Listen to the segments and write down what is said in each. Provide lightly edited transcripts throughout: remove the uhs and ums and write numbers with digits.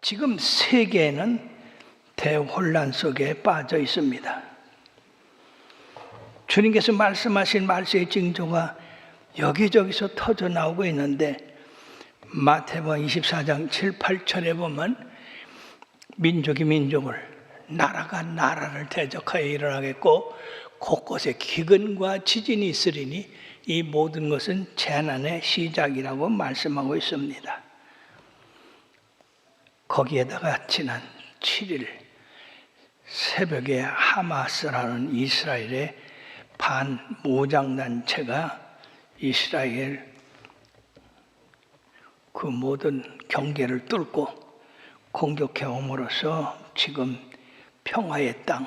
지금 세계는 대혼란 속에 빠져 있습니다. 주님께서 말씀하신 말씀의 징조가 여기저기서 터져 나오고 있는데 마태복음 24장 7, 8절에 보면 민족이 민족을, 나라가 나라를 대적하여 일어나겠고 곳곳에 기근과 지진이 있으리니 이 모든 것은 재난의 시작이라고 말씀하고 있습니다. 거기에다가 지난 7일 새벽에 하마스라는 이스라엘의 반무장단체가 이스라엘 그 모든 경계를 뚫고 공격해 옴으로써 지금 평화의 땅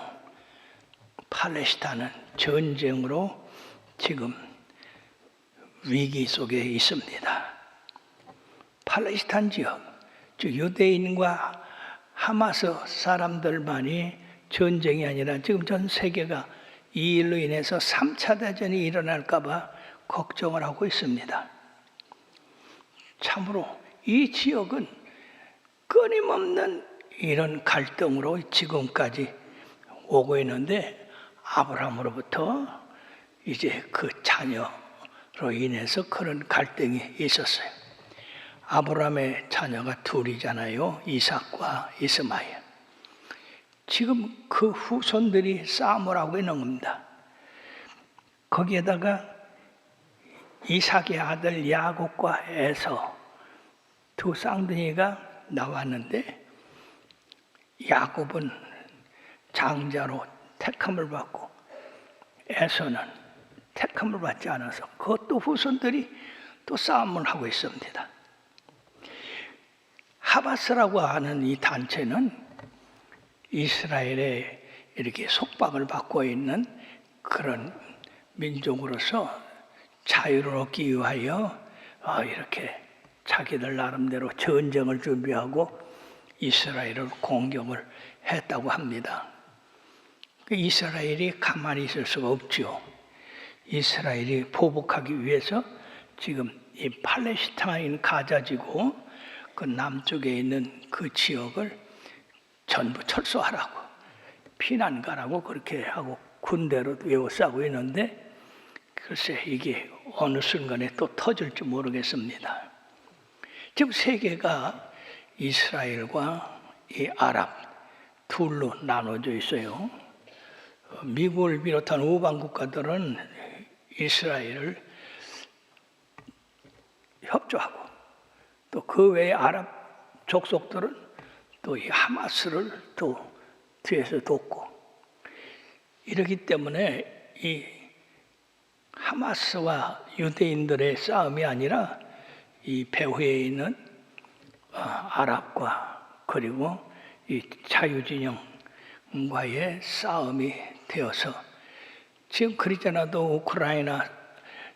팔레스타인은 전쟁으로 지금 위기 속에 있습니다. 팔레스타인 지역, 즉 유대인과 하마스 사람들만이 전쟁이 아니라 지금 전 세계가 이 일로 인해서 3차 대전이 일어날까 봐 걱정을 하고 있습니다. 참으로 이 지역은 끊임없는 이런 갈등으로 지금까지 오고 있는데 아브라함으로부터 이제 그 자녀로 인해서 그런 갈등이 있었어요. 아브라함의 자녀가 둘이잖아요. 이삭과 이스마엘. 지금 그 후손들이 싸움을 하고 있는 겁니다. 거기에다가 이삭의 아들 야곱과 에서 두 쌍둥이가 나왔는데 야곱은 장자로 택함을 받고 에서는 택함을 받지 않아서 그것도 후손들이 또 싸움을 하고 있습니다. 하마스라고 하는 이 단체는 이스라엘에 이렇게 속박을 받고 있는 그런 민족으로서 자유를 얻기 위하여 이렇게 자기들 나름대로 전쟁을 준비하고 이스라엘을 공격을 했다고 합니다. 이스라엘이 가만히 있을 수가 없죠. 이스라엘이 보복하기 위해서 지금 이 팔레스타인 가자지구 그 남쪽에 있는 그 지역을 전부 철수하라고, 피난 가라고 그렇게 하고 군대로 에워싸고 있는데 글쎄 이게 어느 순간에 또 터질지 모르겠습니다. 지금 세계가 이스라엘과 이 아랍 둘로 나눠져 있어요. 미국을 비롯한 우방 국가들은 이스라엘을 협조하고 또 그 외의 아랍 족속들은 또 이 하마스를 또 뒤에서 돕고 이러기 때문에 이 하마스와 유대인들의 싸움이 아니라 이 배후에 있는 아랍과 그리고 이 자유진영과의 싸움이 되어서 지금 그렇지 않아도 우크라이나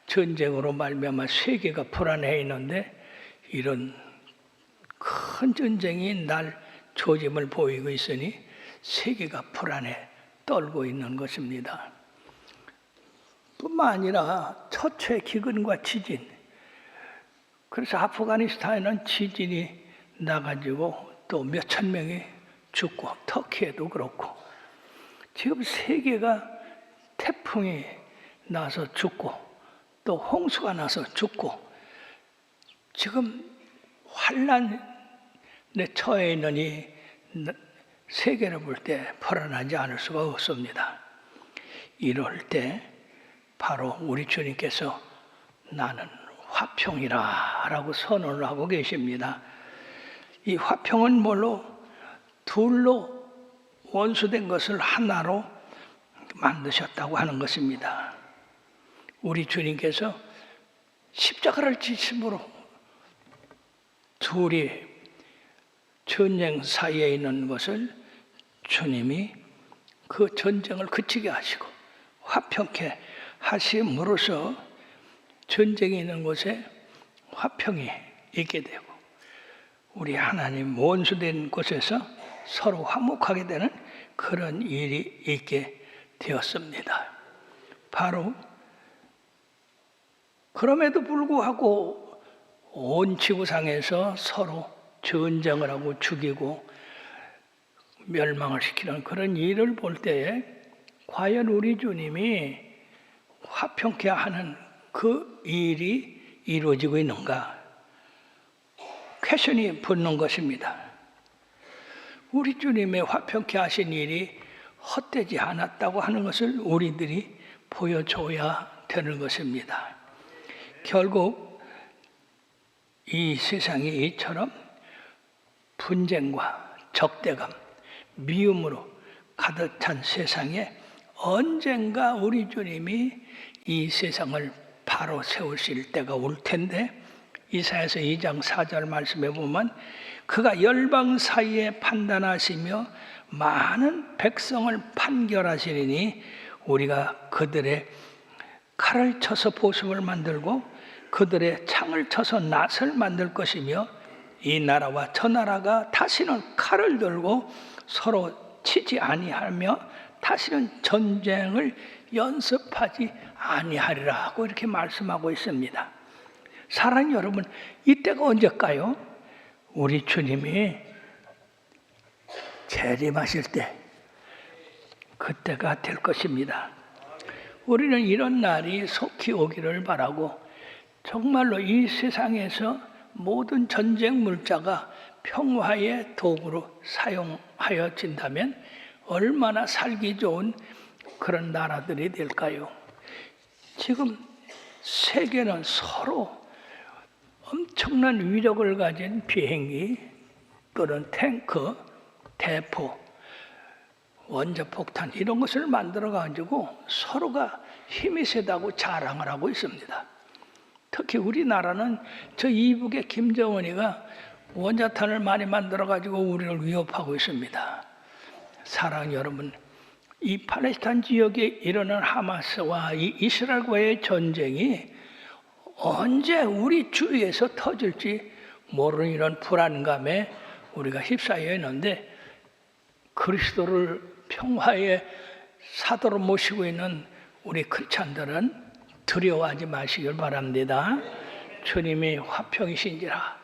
전쟁으로 말미암아 세계가 불안해 있는데 이런 큰 전쟁이 날 조짐을 보이고 있으니 세계가 불안해 떨고 있는 것입니다. 뿐만 아니라 처처의 기근과 지진, 그래서 아프가니스탄에는 지진이 나가지고 또 몇천 명이 죽고 터키에도 그렇고 지금 세계가 태풍이 나서 죽고 또 홍수가 나서 죽고 지금 환난에 처해 있는 이 세계를 볼 때 불안하지 않을 수가 없습니다. 이럴 때 바로 우리 주님께서 나는 화평이라 라고 선언을 하고 계십니다. 이 화평은 뭘로? 둘로 원수된 것을 하나로 만드셨다고 하는 것입니다. 우리 주님께서 십자가를 지심으로 둘이 전쟁 사이에 있는 것을 주님이 그 전쟁을 그치게 하시고 화평케 하심으로써 전쟁이 있는 곳에 화평이 있게 되고 우리 하나님 원수된 곳에서 서로 화목하게 되는 그런 일이 있게 되었습니다. 바로 그럼에도 불구하고 온 지구상에서 서로 전쟁을 하고 죽이고 멸망을 시키는 그런 일을 볼 때에 과연 우리 주님이 화평케 하는 그 일이 이루어지고 있는가? 퀘션이 붙는 것입니다. 우리 주님의 화평케 하신 일이 헛되지 않았다고 하는 것을 우리들이 보여줘야 되는 것입니다. 결국 이 세상이 이처럼 분쟁과 적대감, 미움으로 가득 찬 세상에 언젠가 우리 주님이 이 세상을 바로 세우실 때가 올 텐데, 이사야서 2장 4절 말씀에 보면 그가 열방 사이에 판단하시며 많은 백성을 판결하시리니 우리가 그들의 칼을 쳐서 보습을 만들고 그들의 창을 쳐서 낫을 만들 것이며 이 나라와 저 나라가 다시는 칼을 들고 서로 치지 아니하며 다시는 전쟁을 연습하지 아니하리라 하고 이렇게 말씀하고 있습니다. 사랑하는 여러분, 이때가 언제일까요? 우리 주님이 재림하실 때 그때가 될 것입니다. 우리는 이런 날이 속히 오기를 바라고 정말로 이 세상에서 모든 전쟁 물자가 평화의 도구로 사용하여진다면 얼마나 살기 좋은 그런 나라들이 될까요? 지금 세계는 서로 엄청난 위력을 가진 비행기 또는 탱크, 대포, 원자폭탄 이런 것을 만들어 가지고 서로가 힘이 세다고 자랑을 하고 있습니다. 특히 우리나라는 저 이북의 김정은이가 원자탄을 많이 만들어 가지고 우리를 위협하고 있습니다. 사랑하는 여러분, 이 팔레스타인 지역에 일어난 하마스와 이 이스라엘과의 전쟁이 언제 우리 주위에서 터질지 모르는 이런 불안감에 우리가 휩싸여 있는데, 그리스도를 평화의 사도로 모시고 있는 우리 크리스찬들은 두려워하지 마시길 바랍니다. 주님이 화평이신지라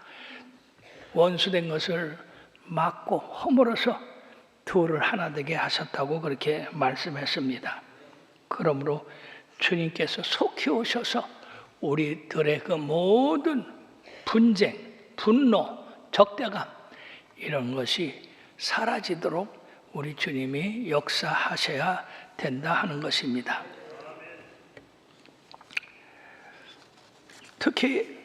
원수된 것을 막고 허물어서 둘을 하나 되게 하셨다고 그렇게 말씀했습니다. 그러므로 주님께서 속히 오셔서 우리들의 그 모든 분쟁, 분노, 적대감 이런 것이 사라지도록 우리 주님이 역사하셔야 된다 하는 것입니다. 특히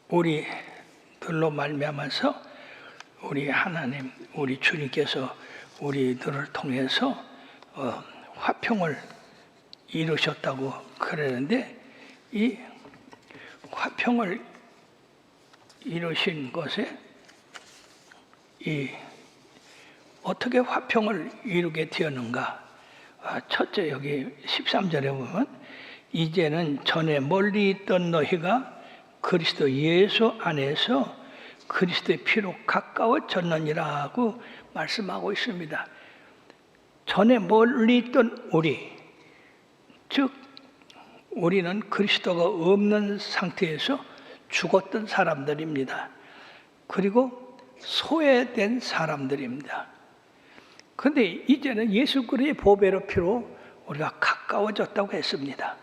우리들로 말미암아서 우리 하나님, 우리 주님께서 우리들을 통해서 화평을 이루셨다고 그러는데, 이 화평을 이루신 것에 어떻게 화평을 이루게 되었는가? 첫째, 여기 13절에 보면 이제는 전에 멀리 있던 너희가 그리스도 예수 안에서 그리스도의 피로 가까워졌느니라 하고 말씀하고 있습니다. 전에 멀리 있던 우리, 즉 우리는 그리스도가 없는 상태에서 죽었던 사람들입니다. 그리고 소외된 사람들입니다. 그런데 이제는 예수 그리스도의 보배로 피로 우리가 가까워졌다고 했습니다.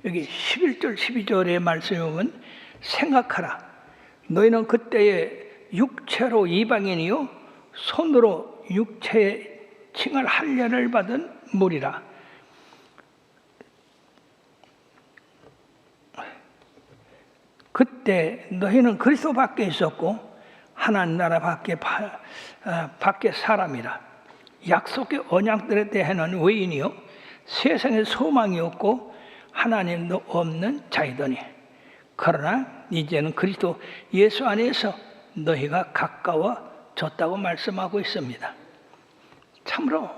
여기 11절 12절의 말씀에 보면 생각하라. 너희는 그때에 육체로 이방인이요 손으로 육체의 칭을 할례를 받은 무리라. 그때 너희는 그리스도 밖에 있었고 하나님 나라 밖에 사람이라. 약속의 언약들에 대해는 외인이요 세상에 소망이 없고 하나님도 없는 자이더니, 그러나 이제는 그리스도 예수 안에서 너희가 가까워졌다고 말씀하고 있습니다. 참으로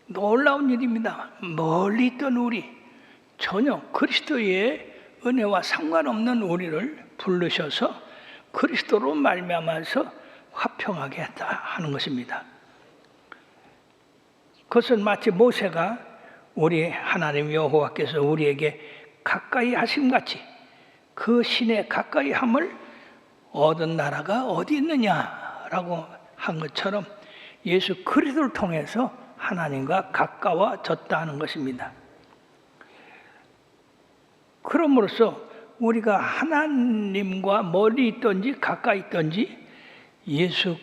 놀라운 일입니다. 멀리 있던 우리, 전혀 그리스도의 은혜와 상관없는 우리를 부르셔서 그리스도로 말미암아서 화평하게 했다 하는 것입니다. 그것은 마치 모세가 우리 하나님 여호와께서 우리에게 가까이 하심같이 그 신의 가까이 함을 얻은 나라가 어디 있느냐라고 한 것처럼 예수 그리스도를 통해서 하나님과 가까워졌다 하는 것입니다. 그럼으로써 우리가 하나님과 멀리 있든지 가까이 있든지 예수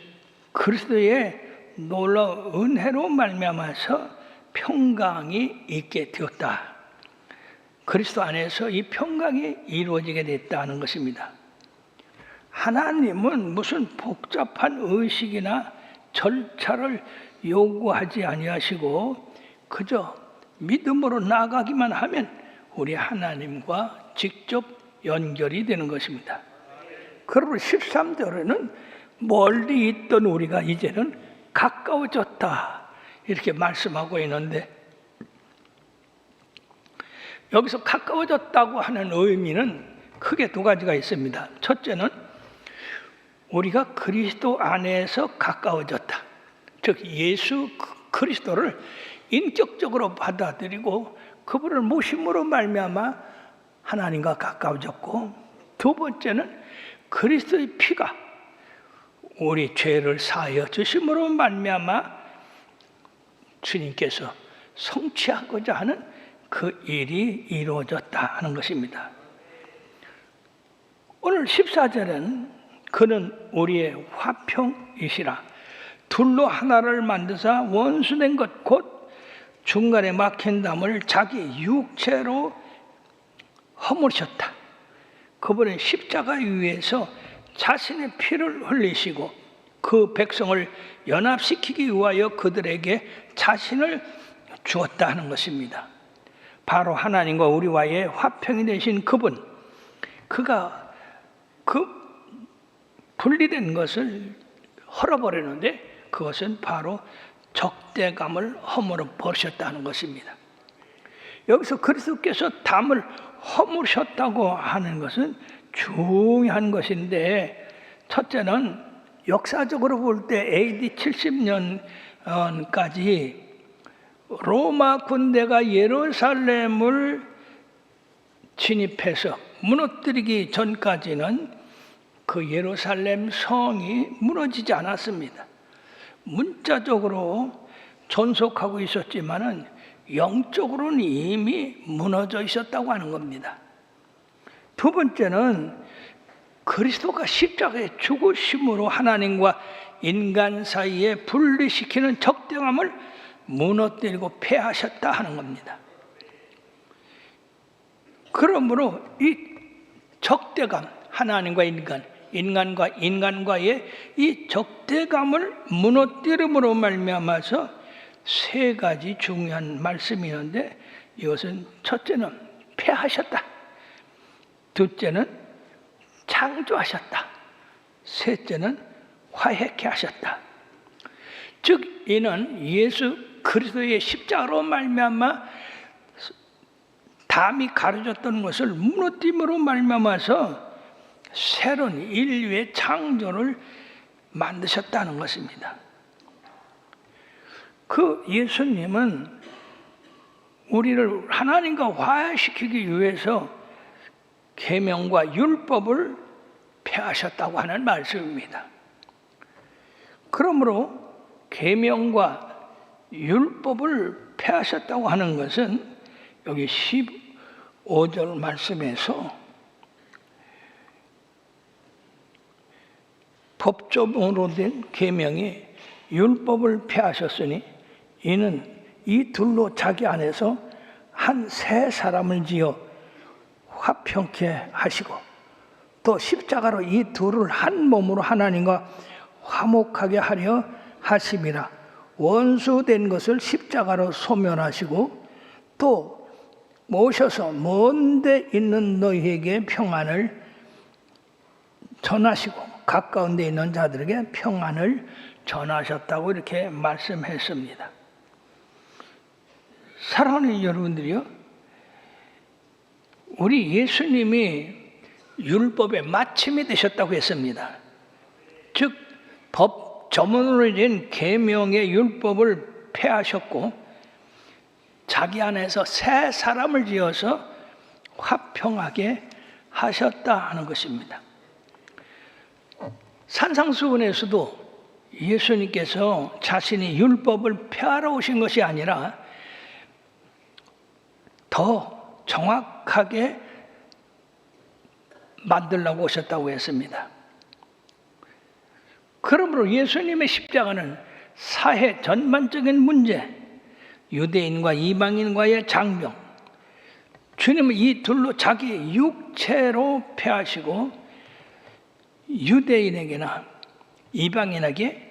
그리스도의 놀라운 은혜로 말미암아서 평강이 있게 되었다. 그리스도 안에서 이 평강이 이루어지게 됐다는 것입니다. 하나님은 무슨 복잡한 의식이나 절차를 요구하지 아니하시고 그저 믿음으로 나아가기만 하면 우리 하나님과 직접 연결이 되는 것입니다. 그러므로 13절에는 멀리 있던 우리가 이제는 가까워졌다 이렇게 말씀하고 있는데, 여기서 가까워졌다고 하는 의미는 크게 두 가지가 있습니다. 첫째는 우리가 그리스도 안에서 가까워졌다. 즉 예수 그리스도를 인격적으로 받아들이고 그분을 모심으로 말미암아 하나님과 가까워졌고, 두 번째는 그리스도의 피가 우리 죄를 사하여 주심으로 말미암아 주님께서 성취하고자 하는 그 일이 이루어졌다 하는 것입니다. 오늘 14절은 그는 우리의 화평이시라. 둘로 하나를 만드사 원수된 것 곧 중간에 막힌 담을 자기 육체로 허물으셨다. 그분은 십자가 위에서 자신의 피를 흘리시고 그 백성을 연합시키기 위하여 그들에게 자신을 주었다 하는 것입니다. 바로 하나님과 우리와의 화평이 되신 그분, 그가 그 분리된 것을 헐어버리는데 그것은 바로 적대감을 허물어 버리셨다는 것입니다. 여기서 그리스도께서 담을 허물으셨다고 하는 것은 중요한 것인데, 첫째는 역사적으로 볼 때 AD 70년까지 로마 군대가 예루살렘을 진입해서 무너뜨리기 전까지는 그 예루살렘 성이 무너지지 않았습니다. 문자적으로 존속하고 있었지만은 영적으로는 이미 무너져 있었다고 하는 겁니다. 두 번째는 그리스도가 십자가에 죽으심으로 하나님과 인간 사이에 분리시키는 적대감을 무너뜨리고 패하셨다 하는 겁니다. 그러므로 이 적대감, 하나님과 인간과 인간과의 이 적대감을 무너뜨림으로 말미암아서 세 가지 중요한 말씀이 있는데, 이것은 첫째는 패하셨다, 둘째는 창조하셨다, 셋째는 화해케 하셨다. 즉 이는 예수 그리스도의 십자가로 말미암아 담이 가려졌던 것을 무너뜨림으로 말미암아서 새로운 인류의 창조를 만드셨다는 것입니다. 그 예수님은 우리를 하나님과 화해시키기 위해서 계명과 율법을 폐하셨다고 하는 말씀입니다. 그러므로 계명과 율법을 폐하셨다고 하는 것은 여기 15절 말씀에서 법조문으로 된 계명이 율법을 폐하셨으니 이는 이 둘로 자기 안에서 한 새 사람을 지어 화평케 하시고 또 십자가로 이 둘을 한 몸으로 하나님과 화목하게 하려 하심이라. 원수된 것을 십자가로 소멸하시고 또 모셔서 먼 데 있는 너희에게 평안을 전하시고 가까운 데 있는 자들에게 평안을 전하셨다고 이렇게 말씀했습니다. 사랑하는 여러분들이요, 우리 예수님이 율법의 마침이 되셨다고 했습니다. 즉 법 저문으로 된 계명의 율법을 폐하셨고 자기 안에서 새 사람을 지어서 화평하게 하셨다 하는 것입니다. 산상수훈에서도 예수님께서 자신이 율법을 폐하러 오신 것이 아니라 더 정확하게 만들려고 오셨다고 했습니다. 그러므로 예수님의 십자가는 사회 전반적인 문제, 유대인과 이방인과의 장벽, 주님은 이 둘로 자기 육체로 폐하시고 유대인에게나 이방인에게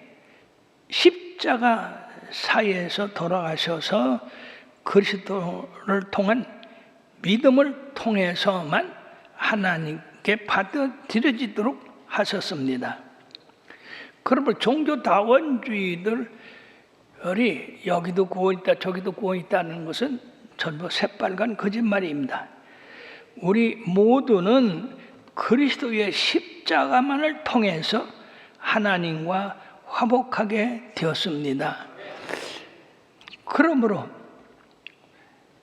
십자가 사이에서 돌아가셔서 그리스도를 통한 믿음을 통해서만 하나님께 받아들여지도록 하셨습니다. 그러면 종교다원주의들이 여기도 구원 있다 저기도 구원 있다는 것은 전부 새빨간 거짓말입니다. 우리 모두는 그리스도의 십자가만을 통해서 하나님과 화목하게 되었습니다. 그러므로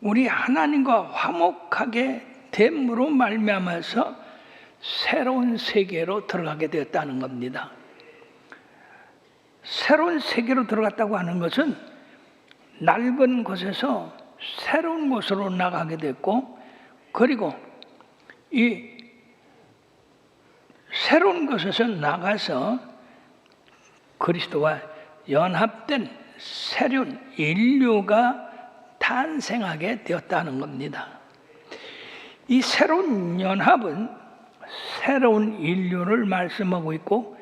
우리 하나님과 화목하게 됨으로 말미암아서 새로운 세계로 들어가게 되었다는 겁니다. 새로운 세계로 들어갔다고 하는 것은 낡은 곳에서 새로운 곳으로 나가게 됐고, 그리고 이 새로운 곳에서 나가서 그리스도와 연합된 새로운 인류가 탄생하게 되었다는 겁니다. 이 새로운 연합은 새로운 인류를 말씀하고 있고,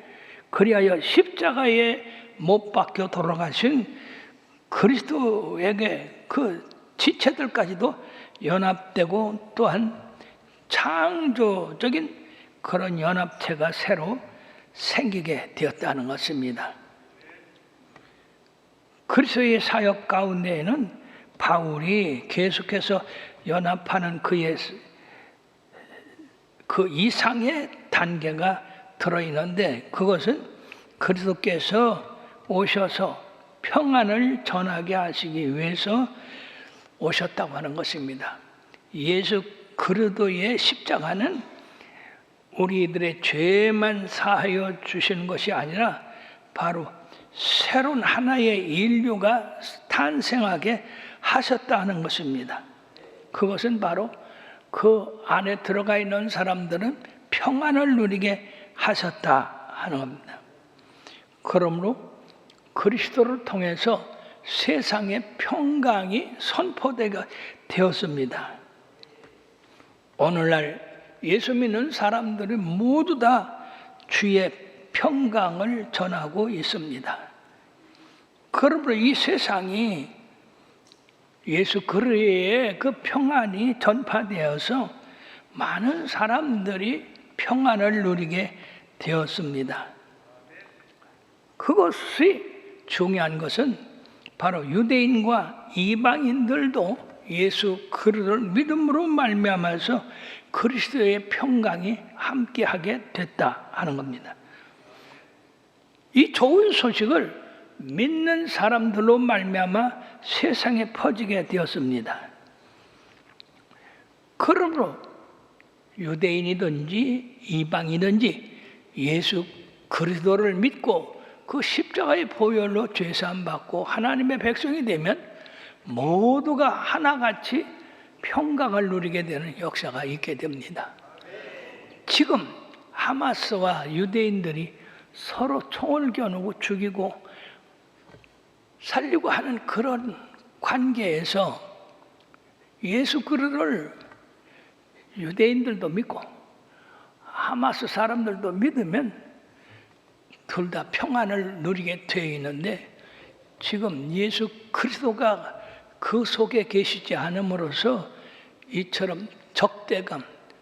그리하여 십자가에 못 박혀 돌아가신 그리스도에게 그 지체들까지도 연합되고 또한 창조적인 그런 연합체가 새로 생기게 되었다는 것입니다. 그리스도의 사역 가운데에는 바울이 계속해서 연합하는 그의 그 이상의 단계가 들어있는데, 그것은 그리스도께서 오셔서 평안을 전하게 하시기 위해서 오셨다고 하는 것입니다. 예수 그리스도의 십자가는 우리들의 죄만 사하여 주시는 것이 아니라 바로 새로운 하나의 인류가 탄생하게 하셨다는 것입니다. 그것은 바로 그 안에 들어가 있는 사람들은 평안을 누리게 하셨다 하는 겁니다. 그러므로 그리스도를 통해서 세상의 평강이 선포되게 되었습니다. 오늘날 예수 믿는 사람들이 모두 다 주의 평강을 전하고 있습니다. 그러므로 이 세상이 예수 그리스도의 그 평안이 전파되어서 많은 사람들이 평안을 누리게 되었습니다. 그것이 중요한 것은 바로 유대인과 이방인들도 예수 그리스도를 믿음으로 말미암아서 그리스도의 평강이 함께하게 됐다 하는 겁니다. 이 좋은 소식을 믿는 사람들로 말미암아 세상에 퍼지게 되었습니다. 그러므로 유대인이든지 이방이든지 예수 그리스도를 믿고 그 십자가의 보혈로 죄사함 받고 하나님의 백성이 되면 모두가 하나같이 평강을 누리게 되는 역사가 있게 됩니다. 지금 하마스와 유대인들이 서로 총을 겨누고 죽이고 살리고 하는 그런 관계에서 예수 그리스도를 유대인들도 믿고 하마스 사람들도 믿으면 둘 다 평안을 누리게 되어 있는데, 지금 예수 그리스도가 그 속에 계시지 않음으로써 이처럼 적대감,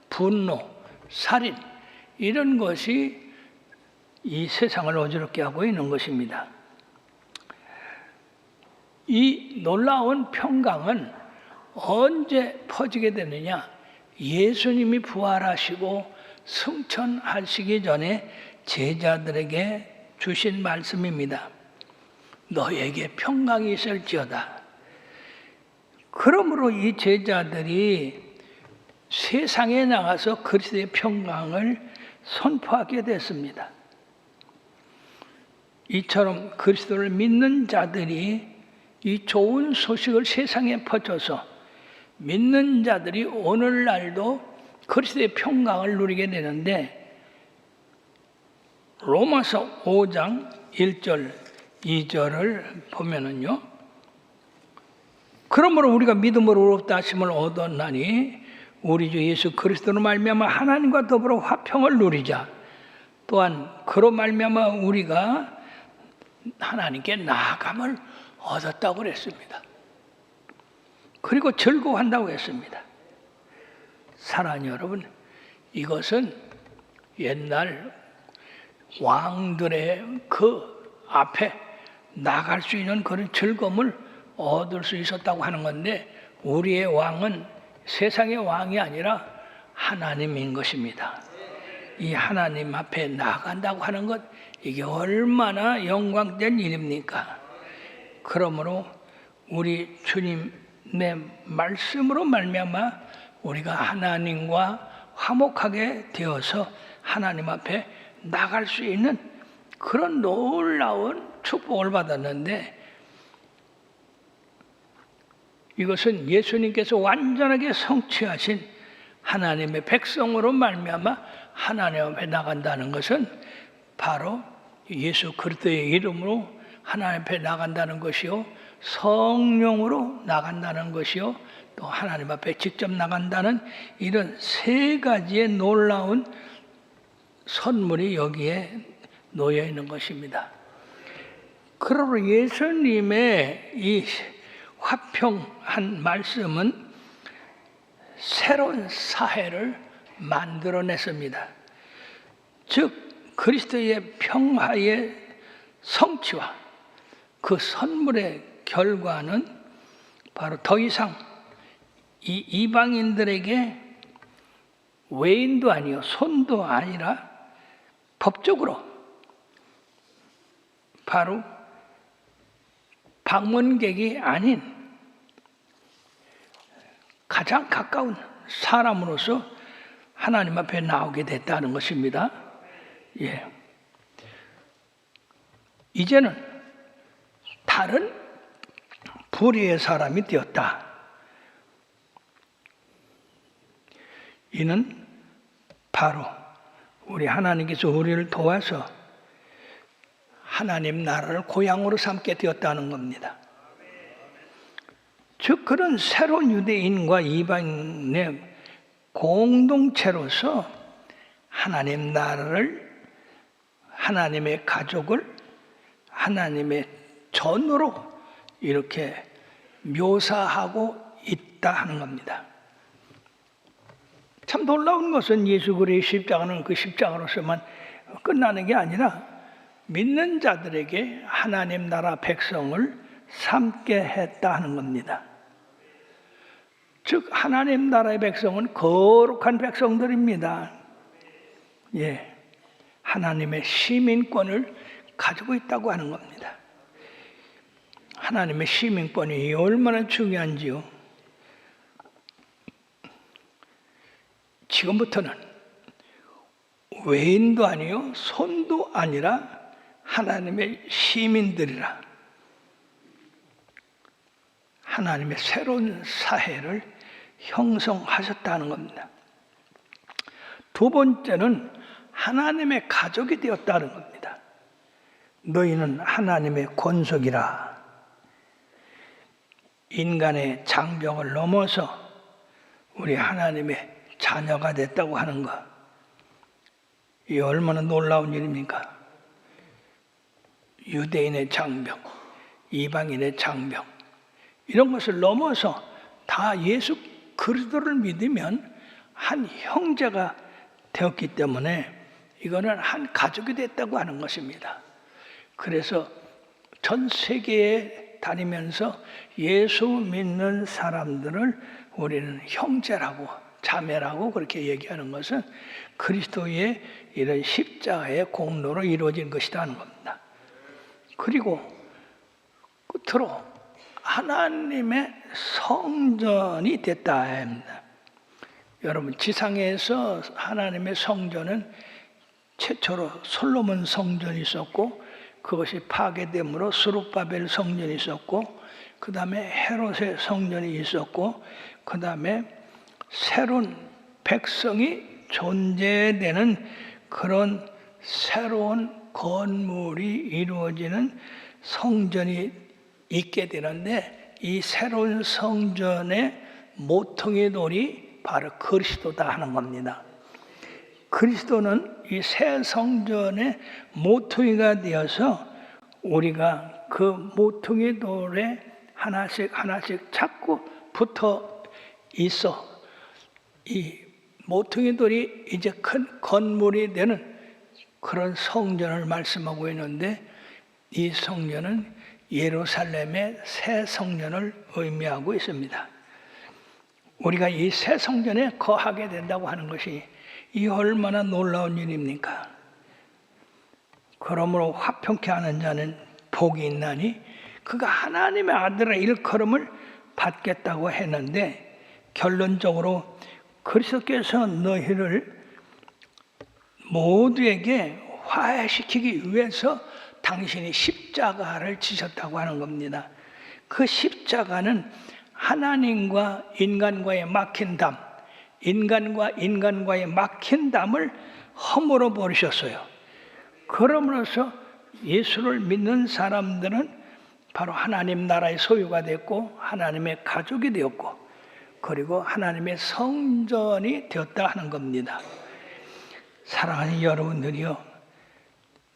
분노, 살인 이런 것이 이 세상을 어지럽게 하고 있는 것입니다. 이 놀라운 평강은 언제 퍼지게 되느냐? 예수님이 부활하시고 승천하시기 전에 제자들에게 주신 말씀입니다. 너에게 평강이 있을지어다. 그러므로 이 제자들이 세상에 나가서 그리스도의 평강을 선포하게 됐습니다. 이처럼 그리스도를 믿는 자들이 이 좋은 소식을 세상에 퍼져서 믿는 자들이 오늘날도 그리스도의 평강을 누리게 되는데, 로마서 5장 1절 2절을 보면은요, 그러므로 우리가 믿음으로 의롭다 하심을 얻었나니 우리 주 예수 그리스도로 말미암아 하나님과 더불어 화평을 누리자. 또한 그로 말미암아 우리가 하나님께 나아감을 얻었다고 그랬습니다. 그리고 즐거워한다고 했습니다. 사랑하는 여러분, 이것은 옛날 왕들의 그 앞에 나갈 수 있는 그런 즐거움을 얻을 수 있었다고 하는 건데, 우리의 왕은 세상의 왕이 아니라 하나님인 것입니다. 이 하나님 앞에 나간다고 하는 것, 이게 얼마나 영광된 일입니까? 그러므로 우리 주님의 말씀으로 말미암아 우리가 하나님과 화목하게 되어서 하나님 앞에 나갈 수 있는 그런 놀라운 축복을 받았는데, 이것은 예수님께서 완전하게 성취하신 하나님의 백성으로 말미암아 하나님 앞에 나간다는 것은 바로 예수 그리스도의 이름으로 하나님 앞에 나간다는 것이요, 성령으로 나간다는 것이요, 또 하나님 앞에 직접 나간다는 이런 세 가지의 놀라운 선물이 여기에 놓여 있는 것입니다. 그러므로 예수님의 이 화평한 말씀은 새로운 사회를 만들어냈습니다. 즉 그리스도의 평화의 성취와 그 선물의 결과는 바로 더 이상 이 이방인들에게 외인도 아니요 손도 아니라 법적으로 바로 방문객이 아닌 가장 가까운 사람으로서 하나님 앞에 나오게 됐다는 것입니다. 예. 이제는 다른 불의의 사람이 되었다. 이는 바로 우리 하나님께서 우리를 도와서 하나님 나라를 고향으로 삼게 되었다는 겁니다. 즉 그런 새로운 유대인과 이방인의 공동체로서 하나님 나라를, 하나님의 가족을 하나님의 전으로 이렇게 묘사하고 있다 하는 겁니다. 참 놀라운 것은 예수 그리스도의 십자가는 그 십자가로서만 끝나는 게 아니라 믿는 자들에게 하나님 나라 백성을 삼게 했다 하는 겁니다. 즉 하나님 나라의 백성은 거룩한 백성들입니다. 예, 하나님의 시민권을 가지고 있다고 하는 겁니다. 하나님의 시민권이 얼마나 중요한지요. 지금부터는 외인도 아니요 손도 아니라 하나님의 시민들이라 하나님의 새로운 사회를 형성하셨다는 겁니다. 두 번째는 하나님의 가족이 되었다는 겁니다. 너희는 하나님의 권속이라. 인간의 장벽을 넘어서 우리 하나님의 자녀가 됐다고 하는 것, 이 얼마나 놀라운 일입니까? 유대인의 장벽, 이방인의 장벽, 이런 것을 넘어서 다 예수 그리스도를 믿으면 한 형제가 되었기 때문에 이거는 한 가족이 됐다고 하는 것입니다. 그래서 전 세계에 다니면서 예수 믿는 사람들을 우리는 형제라고 자매라고 그렇게 얘기하는 것은 그리스도의 이런 십자가의 공로로 이루어진 것이다 하는 겁니다. 그리고 끝으로 하나님의 성전이 됐다 합니다. 여러분, 지상에서 하나님의 성전은 최초로 솔로몬 성전이 있었고, 그것이 파괴됨으로 스룹바벨 성전이 있었고, 그 다음에 헤롯의 성전이 있었고, 그 다음에 새로운 백성이 존재되는 그런 새로운 건물이 이루어지는 성전이 있게 되는데, 이 새로운 성전의 모퉁이 돌이 바로 그리스도다 하는 겁니다. 그리스도는 이 새 성전의 모퉁이가 되어서 우리가 그 모퉁이 돌에 하나씩 자꾸 붙어 있어. 이 모퉁이 돌이 이제 큰 건물이 되는 그런 성전을 말씀하고 있는데, 이 성전은 예루살렘의 새 성전을 의미하고 있습니다. 우리가 이 새 성전에 거하게 된다고 하는 것이 이 얼마나 놀라운 일입니까? 그러므로 화평케 하는 자는 복이 있나니 그가 하나님의 아들의 일컬음을 받겠다고 했는데, 결론적으로 그리스도께서 너희를 모두에게 화해시키기 위해서 당신이 십자가를 지셨다고 하는 겁니다. 그 십자가는 하나님과 인간과의 막힌 담, 인간과 인간과의 막힌 담을 허물어 버리셨어요. 그러므로서 예수를 믿는 사람들은 바로 하나님 나라의 소유가 됐고, 하나님의 가족이 되었고, 그리고 하나님의 성전이 되었다 하는 겁니다. 사랑하는 여러분들이요,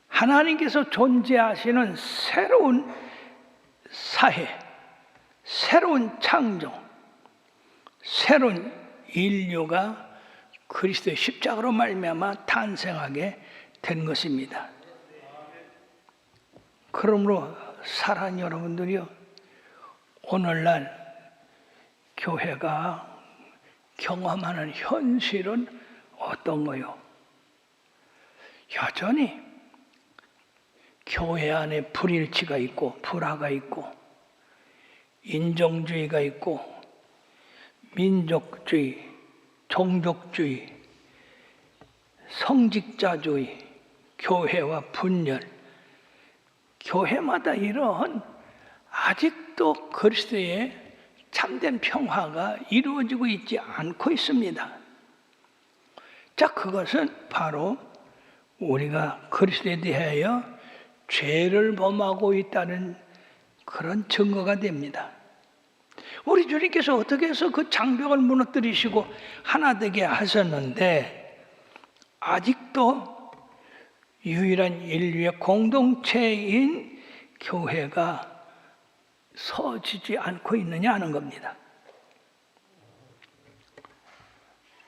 하나님께서 존재하시는 새로운 사회, 새로운 창조, 새로운 인류가 그리스도의 십자가로 말미암아 탄생하게 된 것입니다. 그러므로 사랑하는 여러분들이요, 오늘날 교회가 경험하는 현실은 어떤 거요? 여전히 교회 안에 불일치가 있고, 불화가 있고, 인종주의가 있고, 민족주의, 종족주의, 성직자주의, 교회와 분열, 교회마다 이런 아직도 그리스도의 참된 평화가 이루어지고 있지 않고 있습니다. 자, 그것은 바로 우리가 그리스도에 대하여 죄를 범하고 있다는 그런 증거가 됩니다. 우리 주님께서 어떻게 해서 그 장벽을 무너뜨리시고 하나 되게 하셨는데, 아직도 유일한 인류의 공동체인 교회가 서지지 않고 있느냐 하는 겁니다.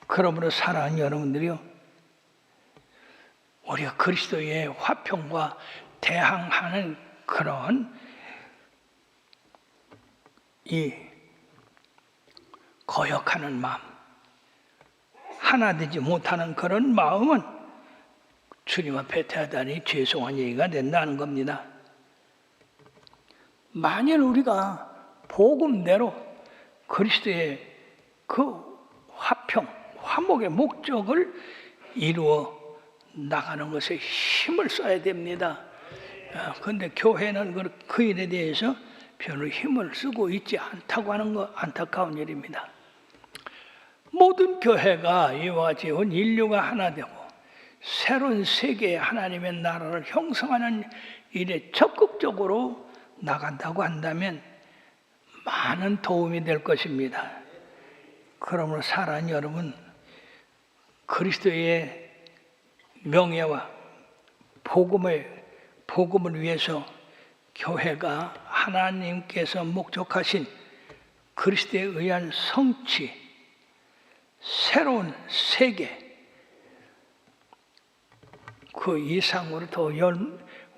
그러므로 사랑하는 여러분들이요, 우리가 그리스도의 화평과 대항하는 그런 이 거역하는 마음, 하나 되지 못하는 그런 마음은 주님 앞에 대단히 죄송한 얘기가 된다는 겁니다. 만일 우리가 복음대로 그리스도의 그 화평, 화목의 목적을 이루어 나가는 것에 힘을 써야 됩니다. 그런데 교회는 그 일에 대해서 별로 힘을 쓰고 있지 않다고 하는 거 안타까운 일입니다. 모든 교회가 이와 같이 온 인류가 하나 되고 새로운 세계의 하나님의 나라를 형성하는 일에 적극적으로 나간다고 한다면 많은 도움이 될 것입니다. 그러므로 사랑하는 여러분, 그리스도의 명예와 복음을 위해서 교회가 하나님께서 목적하신 그리스도에 의한 성취, 새로운 세계, 그 이상으로 더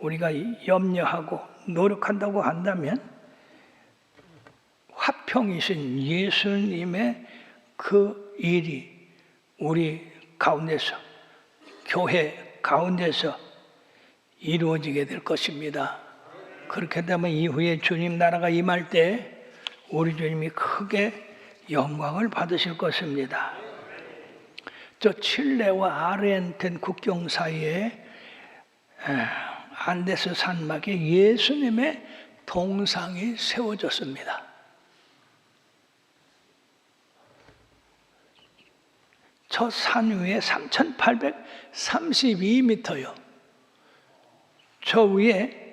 우리가 염려하고 노력한다고 한다면 화평이신 예수님의 그 일이 우리 가운데서, 교회 가운데서 이루어지게 될 것입니다. 그렇게 되면 이후에 주님 나라가 임할 때 우리 주님이 크게 영광을 받으실 것입니다. 저 칠레와 아르헨티나 국경 사이에 안데스 산막에 예수님의 동상이 세워졌습니다. 저 산 위에 3,832m요. 저 위에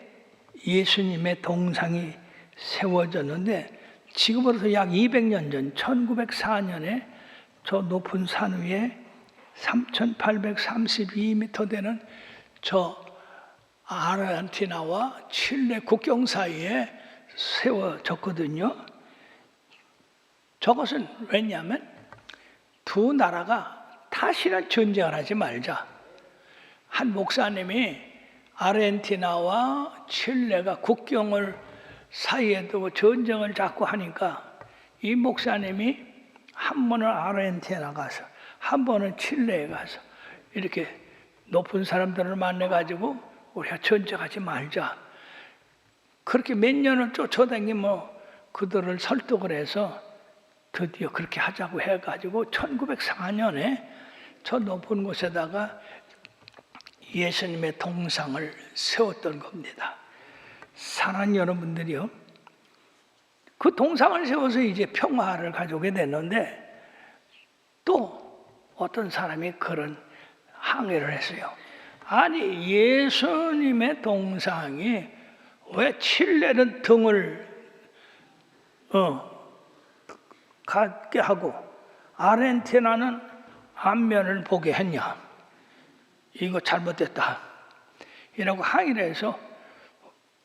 예수님의 동상이 세워졌는데 지금으로부터 약 200년 전 1904년에 저 높은 산 위에 3,832m 되는 저 아르헨티나와 칠레 국경 사이에 세워졌거든요. 저것은 왜냐하면 두 나라가 다시는 전쟁을 하지 말자. 한 목사님이 아르헨티나와 칠레가 국경을 사이에 두고 전쟁을 자꾸 하니까 이 목사님이 한 번은 아르헨티나 가서 한 번은 칠레에 가서 이렇게 높은 사람들을 만나가지고 우리가 전쟁하지 말자. 그렇게 몇 년을 쫓아다니면 그들을 설득을 해서 드디어 그렇게 하자고 해가지고 1904년에 저 높은 곳에다가 예수님의 동상을 세웠던 겁니다. 사랑하는 여러분들이요, 그 동상을 세워서 이제 평화를 가져오게 됐는데 또 어떤 사람이 그런 항의를 했어요. 아니 예수님의 동상이 왜 칠레는 등을 갖게 하고 아르헨티나는 앞면을 보게 했냐? 이거 잘못됐다. 이라고 항의를 해서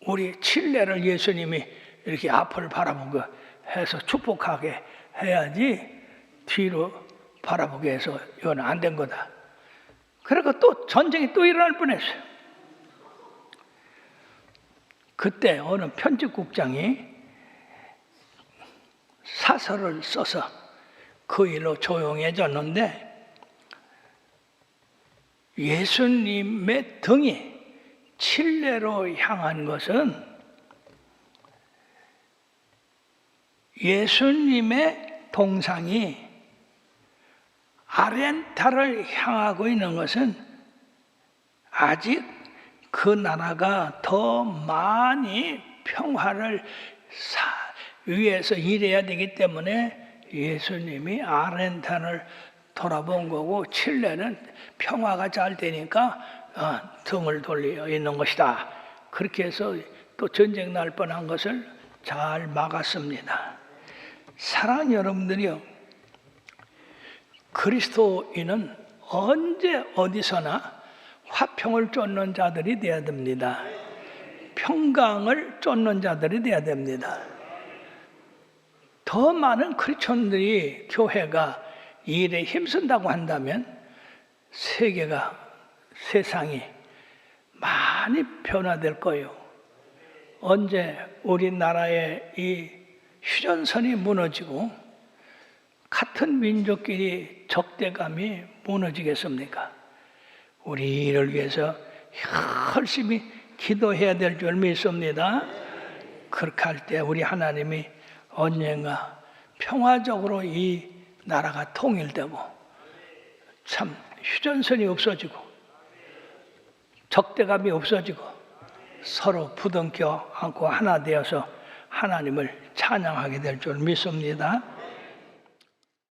우리 칠레를 예수님이 이렇게 앞을 바라보게 해서 축복하게 해야지 뒤로 바라보게 해서 이건 안 된 거다. 그러니까 또 전쟁이 또 일어날 뻔했어요. 그때 어느 편집국장이 사설을 써서 그 일로 조용해졌는데 예수님의 등이 칠레로 향한 것은 예수님의 동상이 아르헨티나를 향하고 있는 것은 아직 그 나라가 더 많이 평화를 위해서 일해야 되기 때문에 예수님이 아르헨티나를 돌아본 거고 칠레는 평화가 잘 되니까 등을 돌려 있는 것이다. 그렇게 해서 또 전쟁 날 뻔한 것을 잘 막았습니다. 사랑하는 여러분들이요, 그리스도인은 언제 어디서나 화평을 쫓는 자들이 되어야 됩니다. 평강을 쫓는 자들이 되어야 됩니다. 더 많은 크리스천들이 교회가 이 일에 힘쓴다고 한다면 세상이 많이 변화될 거예요. 언제 우리나라의 이 휴전선이 무너지고 같은 민족끼리 적대감이 무너지겠습니까? 우리를 위해서 열심히 기도해야 될 줄 믿습니다. 그렇게 할 때 우리 하나님이 언젠가 평화적으로 이 나라가 통일되고 참 휴전선이 없어지고 적대감이 없어지고 서로 부둥켜 안고 하나 되어서 하나님을 찬양하게 될 줄 믿습니다.